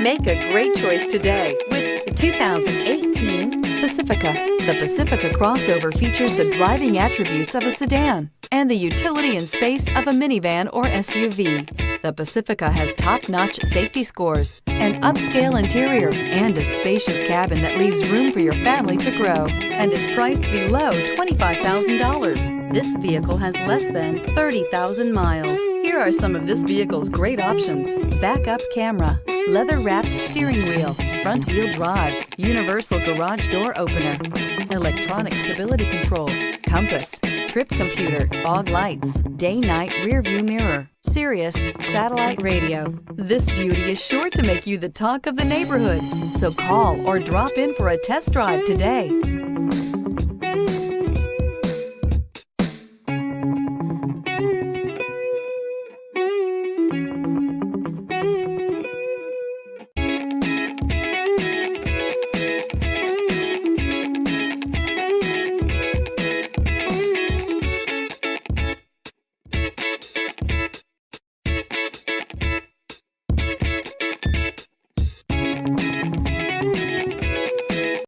Make a great choice today with the 2018 Pacifica. The Pacifica crossover features the driving attributes of a sedan and the utility and space of a minivan or SUV. The Pacifica has top-notch safety scores, an upscale interior, and a spacious cabin that leaves room for your family to grow, and is priced below $25,000. This vehicle has less than 30,000 miles. Here are some of this vehicle's great options: backup camera, leather-wrapped steering wheel, front-wheel drive, universal garage door opener, electronic stability control, compass, trip computer, fog lights, day-night rear-view mirror, Sirius satellite radio. This beauty is sure to make you the talk of the neighborhood. So call or drop in for a test drive today.